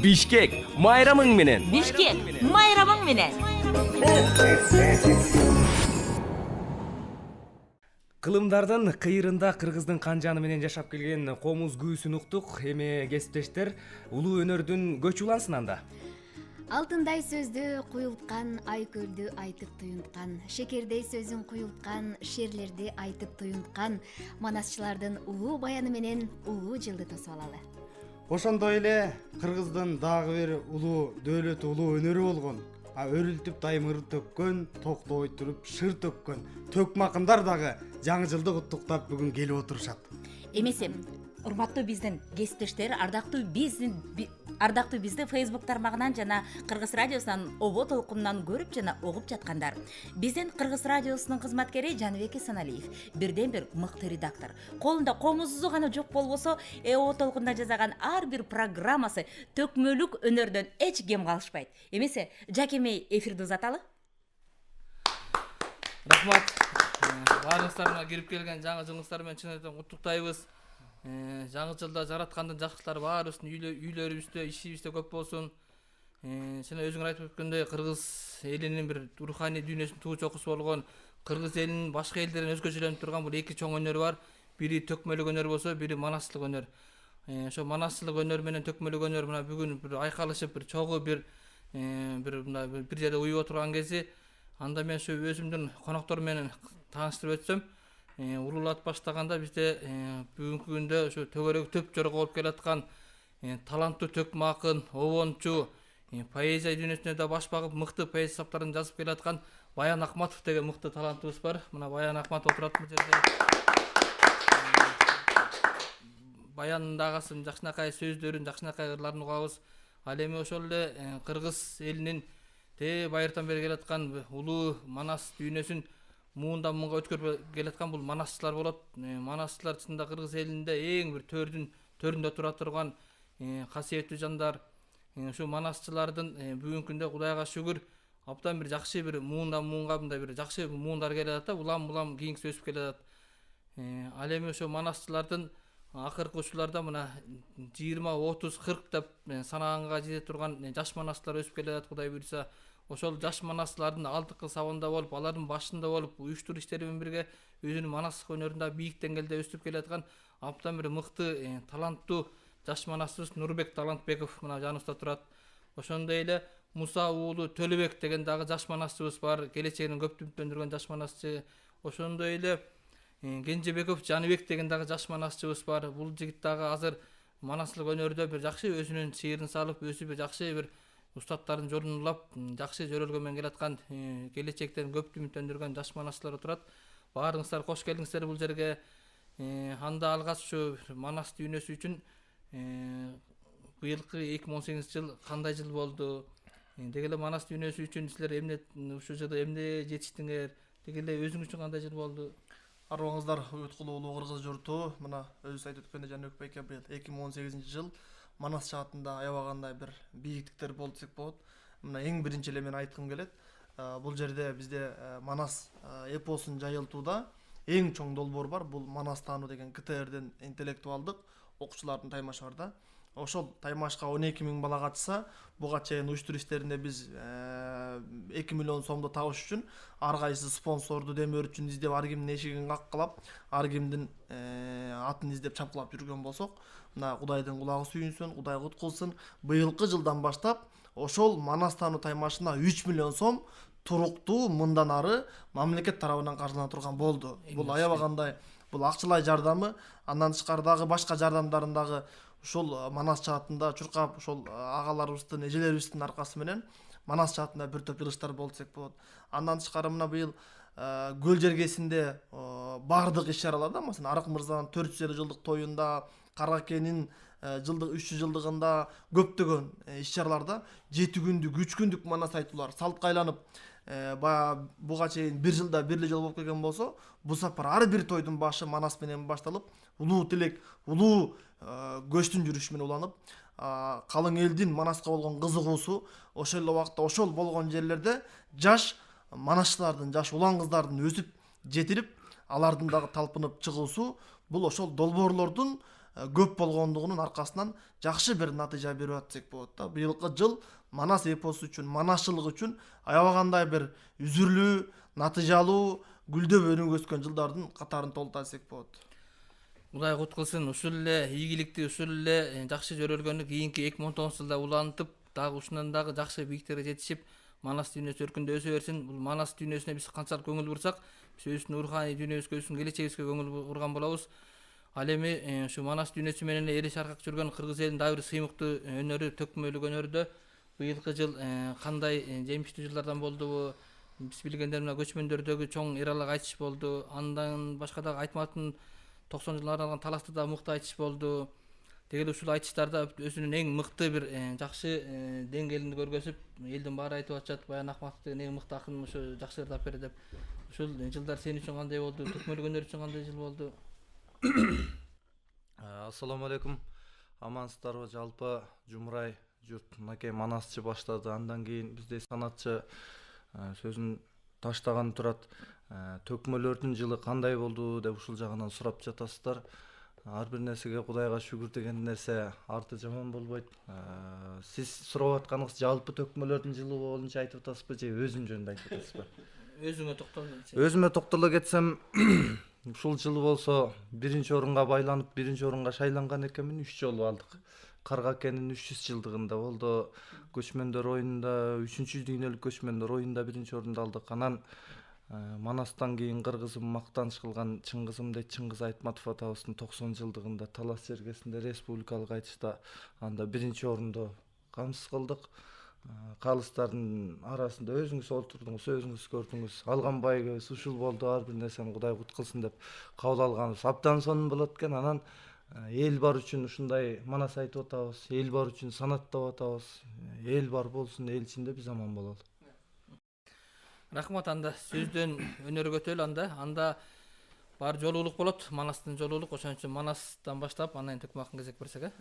Бишкек майрамың менен. Бишкек майрамың менен. Кылымдардын кыйырында кыргыздын канжаны менен жашап келген комуз күүсүн уктук. Эми кесиптештер, улуу өнөрдүн көчү улансын анда. Алтындай сөздү куюлткан, ай көлдү айтып туюнткан, шекердей сөзүн куюлткан, шерлерди айтып туюнткан, манасчылардын улуу баяны менен улуу жылды тосуп алалы. Ошондой эле кыргыздын дагы бир улуу дөөлөтү, улуу өнөрү болгон, өрүлтүп дайым төккөн, токтобой туруп шыр төккөн төкмакындар дагы жаңы жылды куттуктап бүгүн келип отурушат. Эмесе, урматтуу биздин кесиптештер, ардактуу бизди Facebook тармагынан жана Кыргыз радиосунан обо толкунунан көрүп жана угуп жаткандар. Биздин Кыргыз радиосунун кызматкери Жаныбек Саналиев, бирден бир мыкты редактор. Колунда комузу гана жок болбосо, обо толкунда жасаган ар бир программасы төкмөлүк өнөрдөн эч кем калышпайт. Эмесе, жакемей эфирди узаталы. Рахмат. Баарыңыздарга кирип келген жаңы жылыңыздар менен чын эле куттуктайбыз. Жаңы жылда жараткандын жакшылыктары баарыбыздын үйлөрүбүздө, ишибизде көп болсун. Сен өзүң айтып өткөндөй, кыргыз элинин бир руханий дүйнөсүнүн туу чокусу болгон, кыргыз элинин башка элдерден өзгөчөлөнүп турган бул эки чоң өнөр бар. Бири төкмөлүк өнөр болсо, бири манастылык өнөр. Ошо манастылык өнөр менен төкмөлүк өнөр мына бүгүн бир айкалышып, бир чогуу бир жерде уюп отурган кези, анда мен ошо өзүмдүн коноктор менен тааныштырып өтсөм, улуулатып баштаганда бизде бүгүнкү күндө ошо төгөрөгү төп жорго болуп келаткан таланттуу төкмакын, обончу, поэзия дүйнөсүнө да баш багып, мыкты поэзия китаптарын жазып келаткан Баян Акматов деген мыкты талантыбыз бар. Мына Баян Акматов отурат бул жерде. Баяндын агасы жакшынакай сөздөрүн, жакшынакай ырларын угабыз. Ал эми ошол эле кыргыз элинин байыртан бери келаткан улуу манас дүйнөсүн муундан муунга өткөрүп келаткан бул манасчылар болот. Манасчылар чынында кыргыз элинде эң бир төрүндө тура турган касиеттүү жандар. Ушу манасчылардын бүгүнкү күндө Кудайга шүгүр абдан бир жакшы бир муундан муунга мындай бир жакшы муундар келе атат да, улам кийинкиси өсүп келе атат. Ал эми ошо манасчылардын акыркы учурларда мына 20, 30, 40 деп санаганга жете турган жаш манасчылар өсүп келе атат, Кудай буйрса. Ошол жаш манасчылардын алдыңкы сабында болуп, алардын башында болуп, уюштуруу иштери менен бирге өзүнүн манастык өнөрүндө бийик деңгээлде өсүп келе аткан абдан бир мыкты, таланттуу жаш манасчыбыз Нурбек Талантбеков мына жаныбызда турат. Ошондой эле Муса уулу Төлөбек деген дагы жаш манасчыбыз бар, келечегин көп үмүттөндүргөн жаш манасчы. Ошондой эле Кенжебеков Жаныбек деген дагы жаш манасчыбыз бар. Бул жигит дагы азыр манастылык өнөрдө бир жакшы өзүнүн сыйырын салып, өзү бир жакшы бир устаттардын жолун улап, жакшы жөрөлгө менен келаткан, келечектен көп үмүттөндүргөн жаш манасчылар турат. Баарыңыздар кош келиңиздер бул жерге. Анда алгач ушу манас дүйнөсү үчүн быйылкы 2018 жыл кандай жыл болду? Деги эле манас дүйнөсү үчүн силер эмне ушул жылы эмне жетиштиңер? Деги эле өзүңүз үчүн кандай жыл болду? Арбаңыздар уюткулуу улуу кыргыз журту, мына өзү айтып өткөндөй Жаныбек байке быйыл 2018 жыл манас жаатында аябагандай бир бийиктиктер болду десек болот. Мына эң биринчи эле мен айткым келет. Бул жерде бизде манас эпосун жайылтууда эң чоң долбоор бар. Бул манас таануу деген КТРден интеллектуалдык окуучулардын таймашы бар да. Ошол таймашка 12 000 бала катышса, буга чейин уюштуруу иштеринде биз 2 миллион сомду табыш үчүн ар кайсы спонсорду демөр үчүн издеп, ар кимдин эшигин каккылап, ар кимдин атын издеп чапкылап жүргөн болсок, мына Кудайдын кулагы сүйүнсүн, Кудай кут кылсын, быйылкы жылдан баштап ошол манас таануу таймашына 3 миллион сом туруктуу мындан ары мамлекет тарабынан каржылана турган болду. Бул аябагандай бул акчалай жардамы, андан тышкары дагы башка жардамдарын дагы ушул манас жаатында чуркап, ошол агаларыбыздын, эжелерибиздин аркасы менен манас жаатында бир топ жылыштар болду десек болот. Андан тышкары мына быйыл көл жергесинде бардык иш-чараларда, маселен, Арык мырзанын 400 жылдык тоюнда, Каракенин жылдык 300 жылдыгында көптөгөн иш-чараларда 7 күндүк, 3 күндүк манас айтуулар салтка айланып, буга чейин 1 жылда 1 жол болуп келген болсо, бул сапар ар бир тойдун башы манас менен башталып, улуу тилек, улуу көчтүн жүрүшү менен уланып, калың элдин манаска болгон кызыгуусу ошол эле убакта ошол болгон жерлерде жаш манасчылардын, жаш улан кыздардын өсүп жетилип, алардын дагы талпынып чыгуусу бул ошол долбоорлордун көп болгондугунун аркасынан жакшы бир натыйжа берип атсек болот да. Быйылкы жыл Манас эпосу үчүн, манасчылык үчүн аябагандай бир үзүрлүү, натыйжалуу, гүлдөп өнүгүп өскөн жылдардын катарын толтура десек болот. Кудай кут кылсын, ушул эле ийгиликти, ушул эле жакшы жөрөлгөнү кийинки 2019 жылда улантып, дагы ушундан дагы жакшы бийиктерге жетишип, Манас дүйнөсү өркүндөп өсө берсин. Бул Манас дүйнөсүнө биз канчалык көңүл бурсак, биз өзүбүздүн руханий дүйнөбүзгө, өзүбүздүн келечегибизге көңүл бурган болобуз. Ал эми ушу Манас дүйнөсү менен эле шаркак жүргөн кыргыз элинин дагы бир сыймыктуу өнөрү, төкмөлүк өнөрдө быйылкы жыл кандай жемиштүү жылдардан болдубу? Биз билгендер мына көчмөндөрдөгү чоң эралык айтыш болду. Андан башка дагы айтматын 90 жылдарга арналган талашты да мыкты айтыш болду. Дегеле ушул айтыштарда өзүнүн эң мыкты бир жакшы деңгээлин көргөзүп, элдин баары айтып атышат, Баян Акматов деген эң мыкты акын ушу жакшы ырдап берет деп. Ушул жылдар сен үчүн кандай болду? Төкмөлүк өнөр үчүн кандай жыл болду? Ассаламу алейкум. Амансыздарбы? Жалпы Жумурай журт мынакей манасчы баштады. Андан кийин биздей санатчы сөзүн таштаган турат. Төкмөлөрдүн жылы кандай болду деп ушул жагынан сурап жатасыздар. Ар бир нерсеге Кудайга шүгүр деген нерсе арты жаман болбойт. Сиз сурап атканыңыз жалпы төкмөлөрдүн жылы боюнча айтып атасызбы же өзүм жөнүндө айтып атасызбы? Өзүңө токтолсоң. Өзүмө токтоло кетсем, ушул жылы болсо биринчи орунга байланып, биринчи орунга шайланган экенмин, 3 жолу алдык. Каргакенин 300 жылдыгында болду. Көчмөндөр оюнунда 3-чү дүйнөлүк көчмөндөр оюнунда биринчи орунду алдык. Анан Манастан кийин кыргызым мактаныш кылган Чыңгызым дейт, Чыңгыз Айтматов атабыздын 90 жылдыгында Талас жергесинде республикалык айтышта анда биринчи орунду камсыз кылдык. Калыстардын арасында өзүңүз олтурдуңуз, өзүңүз көрдүңүз. Алган байгыбыз ушул болду, ар бир нерсени Кудай кут кылсын деп кабыл алганыбыз абдан сонун болот экен. Анан эл бар үчүн ушундай манас айтып атабыз, эл бар үчүн санаттап атабыз. Эл бар болсун, эл ичинде биз аман бололу. Рахмат, анда сөздөн өнөргө өтөлү анда бар жолуулук болот, Манастын жолуулук, ошон үчүн Манастан баштап анан төкмөккө кезек берсек,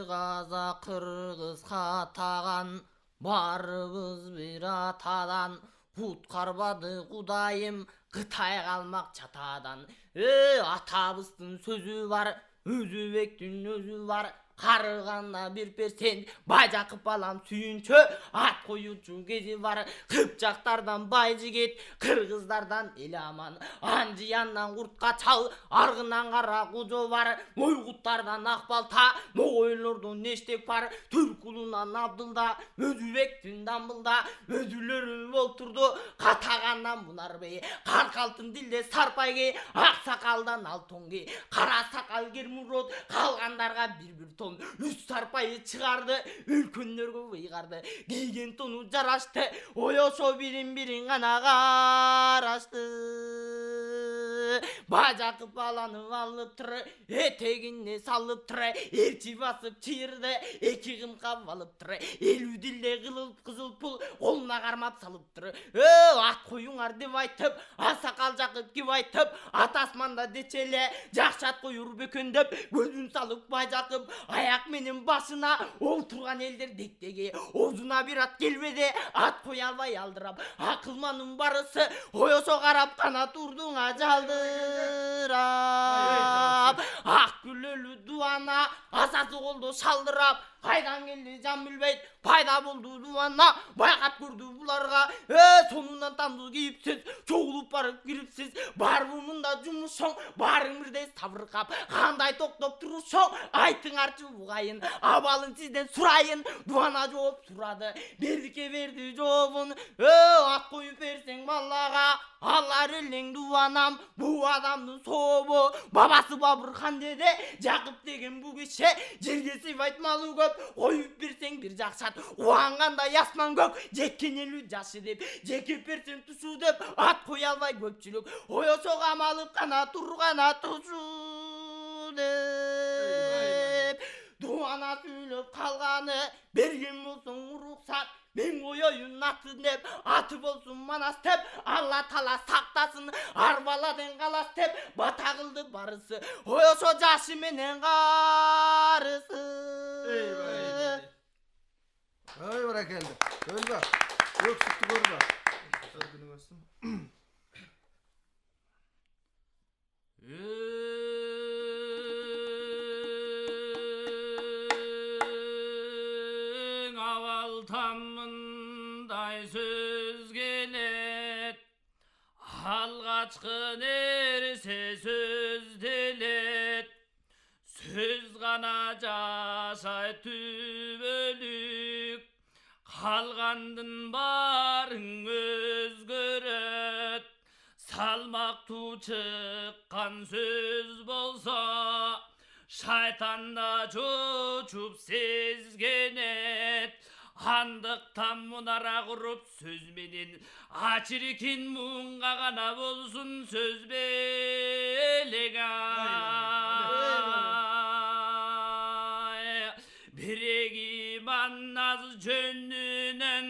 Казак кыргыз катаган барыбыз бир атадан куткарбады Кудайым Кытай калмак чатадан. Атабыздын сөзү бар, Өзүбектин өзү бар, карыганда 1% Байжакып балам сүйүнчө, ат коюучу кези бар. Кыпчактардан бай жигит, кыргыздардан эл аман. Анжияндан куртка чал, аргынан кара кожо бар. Ойгуттардан ак балта, могойлордон нештек бар. Түркулунан Абдылда, Өзүбектин Дамбылда, өзүлөрү болтурду. Катагандан Мунарбей, Каркалтын дилде Сарпайге, ак сакалдан Алтонге, кара сакал Кермурод, калгандарга бир тон. Үч Сарпайы чыгарды, үлкөннөргө ыйгарды. Кийген тону жарашты, оёшо бирин гана карашты. Бажакып баланы алып туры, этегине салып туры, элчи басып чыйырды, 2 кымка алып туры. 50 дилде кызыл пул колуна кармап салып туры. Ат коюңар деп айтып, сакал жакып кеп айтып, ат асманда дечеле, жакшы ат коюр бөкөндөп, көзүн салып Байжакып, аяк менен башына олтурган элдер дектеги. Озуна бир ат келбеде, ат коя албай алдырап, акылманын барысы оёсо карап канат урдуңа жалдырап. Ак күлөлү дуана асасы колдо шалдырап, кайдан келди жан билбейт, пайда болду дуана. Байкап көрдү буларга, сонунан тамды кийипсиз, чогулуп барып кирипсиз. Барбы мында жумушоң, баарың бирдей сабыркап, кандай токтоп турушоң, айтыңарчы бугайын, абалын сизден сурайын. Дуана жооп сурады, бердикке берди жообун. Ат коюп берсең балага, алар элең дуанам, бу адамдын сообу. Бабасы Бабыр хан деди, Жакып деген бу киши, жерге сыйбайт малы көп. Коюп берсең бир жакшат, кубангандай асман көк. Жеккен 50 жашы деп, жекеп берсең тушу деп, ат кое албай көпчүлүк. Оёсо камалып кана тургана тушу деп. Дуана сүйлөп калганы, берген болсоң уруксат. Мен коёюн атын деп, аты болсун Манас деп, Алла Таала сактасын, арбаладен калас деп, бата кылды барысы, оёсо жашы менен карысы. Ой, баракелди. Өлбө. Өксүктү көрбө. алгачкы нерсе сөз делет, сөз гана жашайт түбөлүк, калгандын барын өзгөрөт. Салмактуу чыккан сөз болсо, шайтанда чочуп сезгенет. Андыктан мунара куруп сөз менен ачиркин муңга гана болсун сөз белега. Биреги манназ жөнүнөн,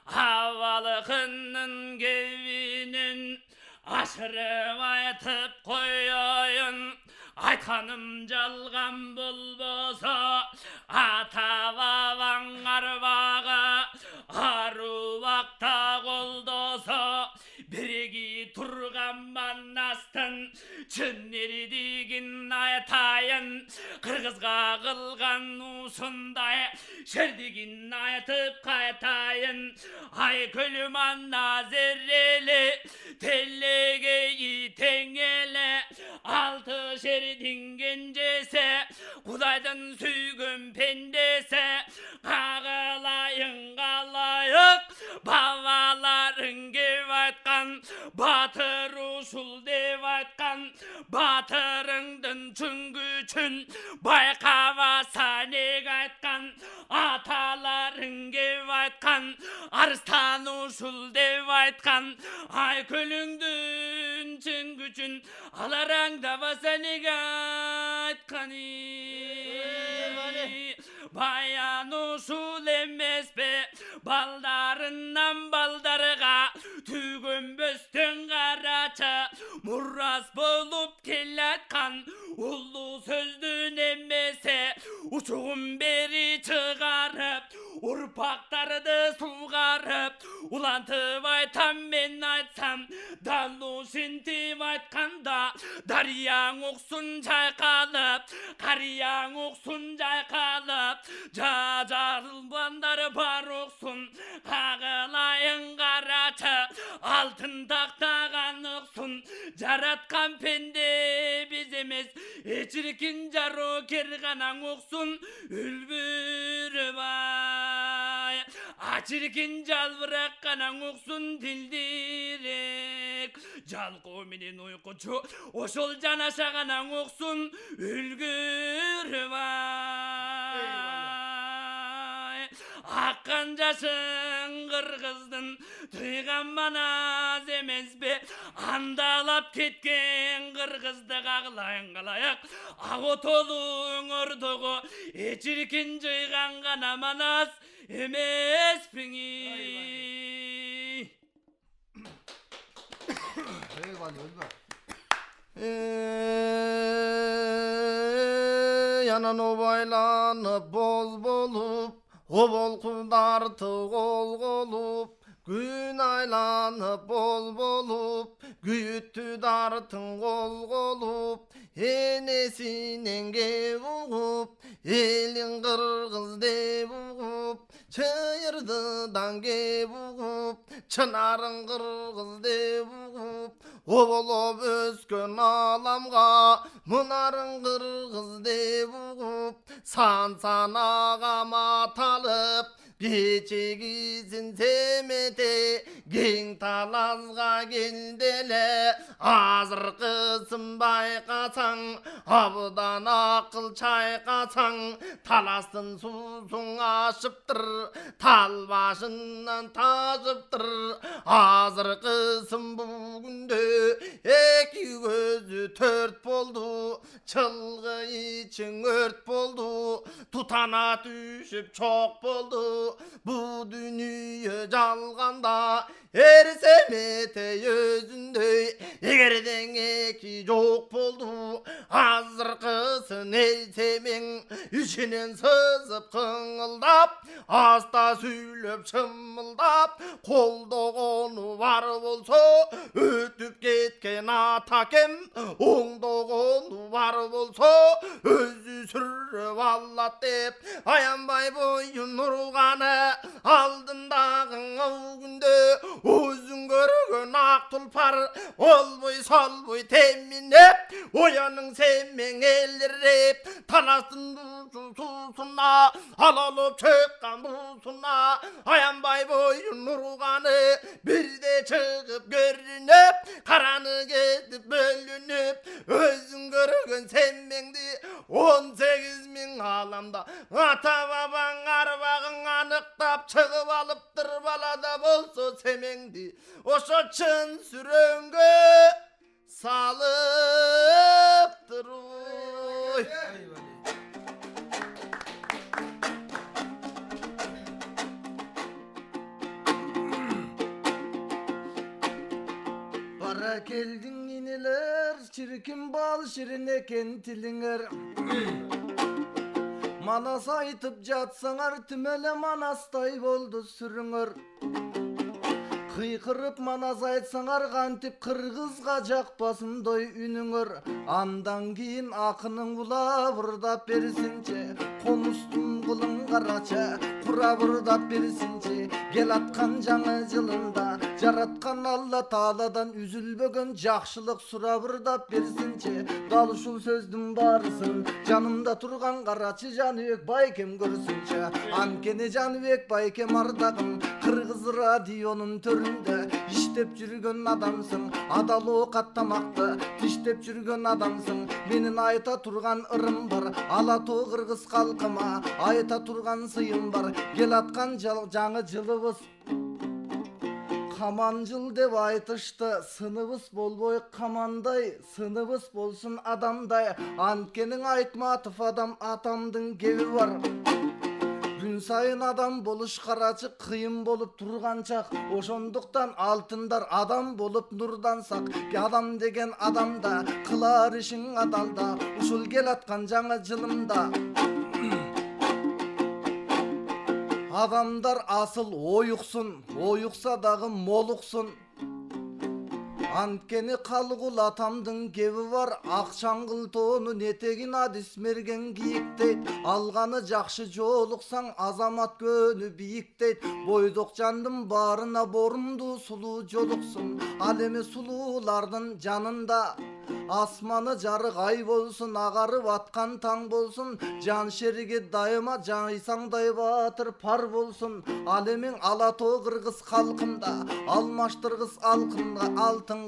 авалыкынын кебинин ашырып айтып коёюн. Айтканым жалган болбосо, ата бабаң арбага арубакта колдосо, биреги турган манастын чын эрдигин айтайын. Кыргызга кылган усундай шердигин айтып кайтайын. Айкөл манназ эреле, телегеи тең эле, алты шердин кенжесе, Кудайдын сүйгөн пендесе. Кагылайын калайык, бабаларың кеп айткан, батыр ушул деп айткан. Батырыңдын чын күчүн байкабаса неге айткан. Аталарың кеп айткан, арстан ушул деп айткан. Айкөлүңдүн чын күчүн алараңдабаса неге айткан. Баян ушул эмеспи, балдарынан балдарга түгөнбөстөн карача мурас болуп келаткан. Улуу сөздүн эмесе учугун бери чыгарып, урпактарды сугарып, улантып айтам мен айтсам, дал ушинтип айтканда дарыяң уксун чайкалып, карыяң уксун жайкалып, жарылгандар бар уксун. Кагылайын карачы, алтын тактаган уксун. Жараткан пенде биз эмес, эчиркин жарокер гана уксун. Үлбүрбай ачиркин жалбырак гана уксун. Дилдирек жалкоо менен уйкучу ошол жанаша гана уксун. Үлгүрбай аккан жашың кыргыздын тыйган манас эмеспи. Андалап кеткен кыргызды кагылайын калаяк, ак отолуң ордого эчиркин жыйган гана манас эмеспиңи. Янан обайланып боз болуп, обол кударды колголуп, күн айланып боз болуп, күйүттү дартын колголуп, энесинен кеп угуп, элин кыргыз деп угуп, чыйырдыдан кеп угуп, чынарын кыргыз деп угуп, оболоп өскөн аламга мынарын кыргыз деп угуп, сан санага маталып, кечегизин семете кең талазга келделе. Азыркысын байкасаң, абдан акыл чайкасаң, таластын суусун ашыптыр, тал башынан тажыптыр. Азыркысын бүгүндө эки көзү төрт болду, чылгы ичиң өрт болду, тутана түшүп чок болду. Бу дүнүйө жалганда эрсемете өзүндөй, эгерден эки жок болду. Азыркысын эсемең ичинен сызып кыңылдап, аста сүйлөп чымылдап, колдогону бар болсо өтүп кеткен ата кем, оңдогону бар болсо өзү сүр көрүп алат деп аянбай бойун нурганы алдындагы күндө өзүң көргөн ак тулпар олбой солбой теминеп оянын семең элдирип таластын суусуна алалып чыккан буусуна аянбай бойун нурганы бирде чыгып көрүнүп караны кетип бөлүнүп өзүң көргөн семеңди 18.000 аламда ата бабаң арбагың аныктап чыгып алыптыр балада болсо семеңди ошо чын сүрөнгө салыптыр ой. Бара келдиң инелер, чиркин бал ширин экен тилиңер. Манас айтып жатсаңар, түмеле манастай болду сүрүңөр. Кыйкырып манас айтсаңар, кантип кыргызга жакпасындой үнүңөр. Андан кийин акынын булабырдап берсинчи, комустун кылын карача, курабырдап берсинчи. Кел аткан жаңы жылында, жараткан Алла Тааладан үзүлбөгөн жакшылык сурабырдап берсинчи. Дал ушул сөздүн баарысын жанымда турган карачы Жаныбек байкем көрсүнчү. Анткени Жаныбек байкем ардагым Кыргыз радионун төрүндө иштеп жүргөн адамсың. Адал оокат тамакты тиштеп жүргөн адамсың. Менин айта турган ырым бар, ала тоо кыргыз калкыма айта турган сыйым бар. Кел аткан жаңы жылыбыз каман жыл деп айтышты. Сыныбыз болбой камандай, сыныбыз болсун адамдай. Анткенин Айтматов адам атамдын кеби бар. Күн сайын адам болуш карачы кыйын болуп турган чак. Ошондуктан алтындар адам болуп нурдансак. Адам деген адамда кылар ишиң адалда. Ушул кел аткан жаңы жылымда адамдар асыл оюксун, оюкса дагы молуксун. Анткени калгул атамдын кеби бар. Акчаңгыл тоонун этегин адис мерген кийиктейт. Алганы жакшы жоолуксаң азамат көнү бийиктейт. Бойдок жандын баарына борумду сулуу жолуксун. Ал эми сулуулардын жанында асманы жарык ай болсун, агарып аткан таң болсун. Жан шериги дайыма жайсаңдай баатыр пар болсун. Ал эми ала тоо кыргыз калкында алмаштыргыз алтынга.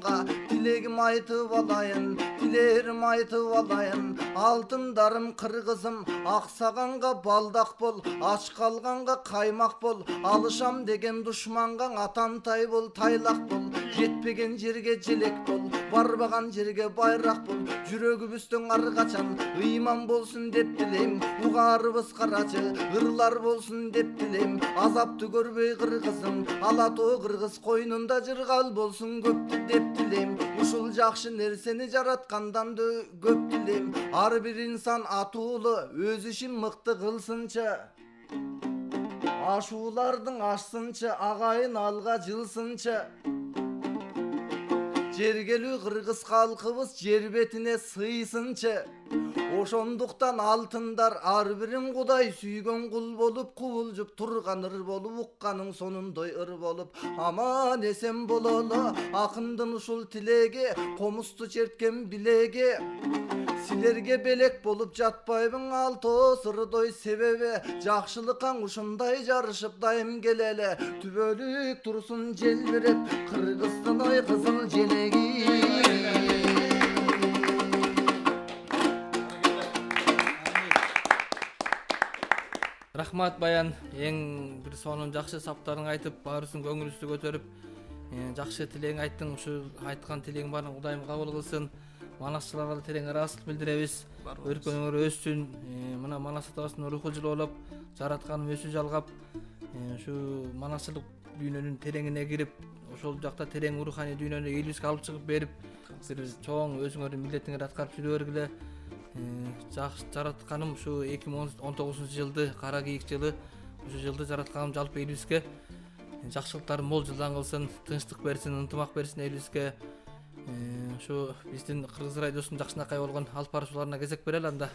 Тилегим айтып алайын, тилерим айтып алайын. Алтындарым кыргызым, аксаганга балдак бол, ач калганга каймак бол. Алышам деген душманга атантай бол, тайлак бол. Жетпеген жерге желек бол, барбаган жерге байрақ бол. Жүрөгүбүздүн ар качан ыйман болсун деп тилейм. Угарыбыз карачы ырлар болсун деп тилейм. Азапты көрбөй кыргызым, ала тоо кыргыз койнунда жыргал болсун көптү деп тилейм. Ушул жакшы нерсени жараткандан көп тилейм. Ар бир инсан атуулу өз ишин мыкты кылсынчы. Ашуулардын ашсынчы, агайын алга жылсынчы. Жергелүү кыргыз калкыбыз жер бетине сыйсынчы. Ошондуктан алтындар ар бирин Кудай сүйгөн кул болуп, кубулжуп турган ыр болуп, укканын сонундой ыр болуп аман эсен бололу. Акындын ушул тилеги, комусту черткен билеги. Силерге белек болуп жатпайбын алтоо сырдой, себеби жакшылыкка ушундай жарышып дайым келеле. Түбөлүк турсун желбиреп Кыргыздын ой кызыл желеги. Рахмат Баян, эң бир сонун жакшы саптарың айтып, баарыбыздын көңүлүбүздү көтөрүп, жакшы тилең айттың. Ушу айткан тилең баарын Кудайым кабыл кылсын. Манасчыларга да терең ыраазычылык билдиребиз. Өркөнүңөр өссүн. Мына Манас атабыздын руху жылуулап, жаратканым өсү жалгап, ушу манасчылык дүйнөнүн тереңине кирип, ошол жакта терең руханий дүйнөнү элибизге алып чыгып берип, бир чоң өзүңөрдүн милдетиңерди аткарып жүрө бергиле. Жаратканым ушу 2019-жылды, кара кийик жылы, ушу жылды жаратканым жалпы элибизге жакшылыктарын мол жылдан кылсын, тынчтык берсин, ынтымак берсин элибизге. Ушу биздин Кыргыз радиосунун жакшынакай болгон алып баруучуларына кезек берели анда.